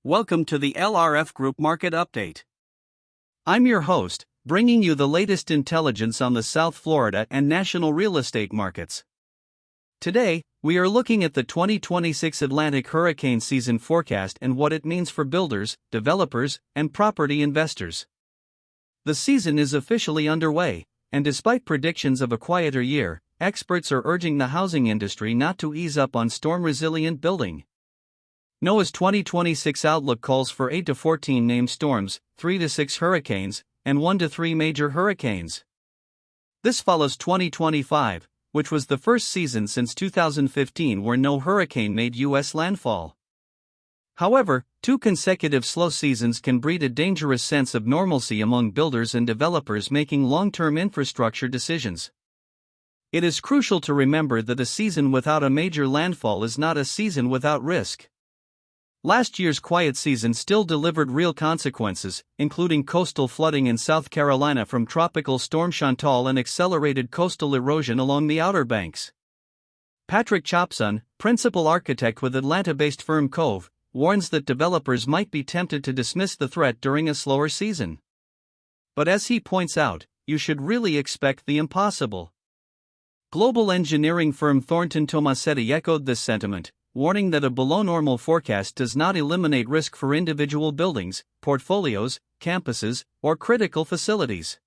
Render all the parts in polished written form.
Welcome to the LRF Group Market Update. I'm your host, bringing you the latest intelligence on the South Florida and national real estate markets. Today, we are looking at the 2026 Atlantic hurricane season forecast and what it means for builders, developers, and property investors. The season is officially underway, and despite predictions of a quieter year, experts are urging the housing industry not to ease up on storm-resilient building. NOAA's 2026 outlook calls for 8 to 14 named storms, 3 to 6 hurricanes, and 1 to 3 major hurricanes. This follows 2025, which was the first season since 2015 where no hurricane made U.S. landfall. However, 2 consecutive slow seasons can breed a dangerous sense of normalcy among builders and developers making long-term infrastructure decisions. It is crucial to remember that a season without a major landfall is not a season without risk. Last year's quiet season still delivered real consequences, including coastal flooding in South Carolina from Tropical Storm Chantal and accelerated coastal erosion along the Outer Banks. Patrick Chopson, principal architect with Atlanta-based firm Cove, warns that developers might be tempted to dismiss the threat during a slower season. But as he points out, you should really expect the impossible. Global engineering firm Thornton Tomasetti echoed this sentiment, warning that a below-normal forecast does not eliminate risk for individual buildings, portfolios, campuses, or critical facilities.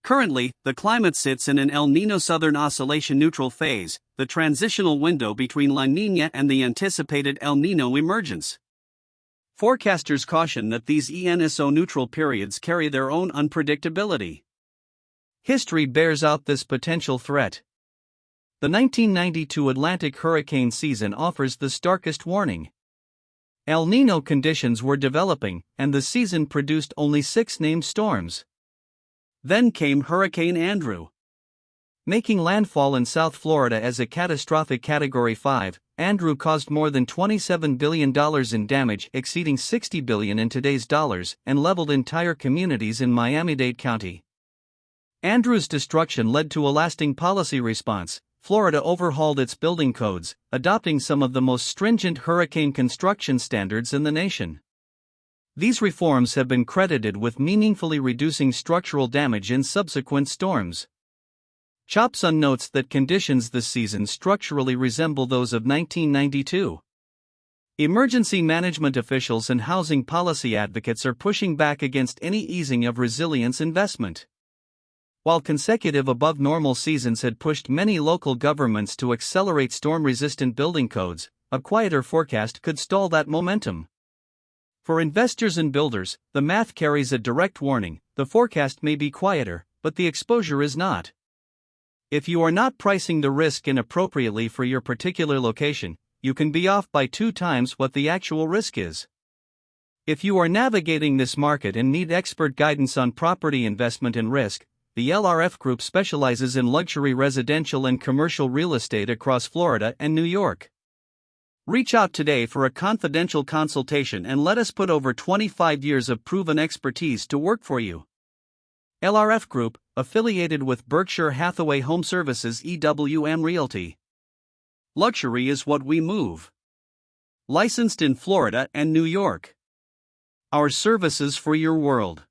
Currently, the climate sits in an El Niño Southern Oscillation neutral phase, the transitional window between La Niña and the anticipated El Niño emergence. Forecasters caution that these ENSO neutral periods carry their own unpredictability. History bears out this potential threat. The 1992 Atlantic hurricane season offers the starkest warning. El Niño conditions were developing, and the season produced only 6 named storms. Then came Hurricane Andrew. Making landfall in South Florida as a catastrophic Category 5, Andrew caused more than $27 billion in damage, exceeding $60 billion in today's dollars, and leveled entire communities in Miami-Dade County. Andrew's destruction led to a lasting policy response. Florida overhauled its building codes, adopting some of the most stringent hurricane construction standards in the nation. These reforms have been credited with meaningfully reducing structural damage in subsequent storms. Chopson notes that conditions this season structurally resemble those of 1992. Emergency management officials and housing policy advocates are pushing back against any easing of resilience investment. While consecutive above-normal seasons had pushed many local governments to accelerate storm-resistant building codes, a quieter forecast could stall that momentum. For investors and builders, the math carries a direct warning: the forecast may be quieter, but the exposure is not. If you are not pricing the risk in appropriately for your particular location, you can be off by 2 times what the actual risk is. If you are navigating this market and need expert guidance on property investment and risk, the LRF Group specializes in luxury residential and commercial real estate across Florida and New York. Reach out today for a confidential consultation and let us put over 25 years of proven expertise to work for you. LRF Group, affiliated with Berkshire Hathaway Home Services EWM Realty. Luxury is what we move. Licensed in Florida and New York. Our services for your world.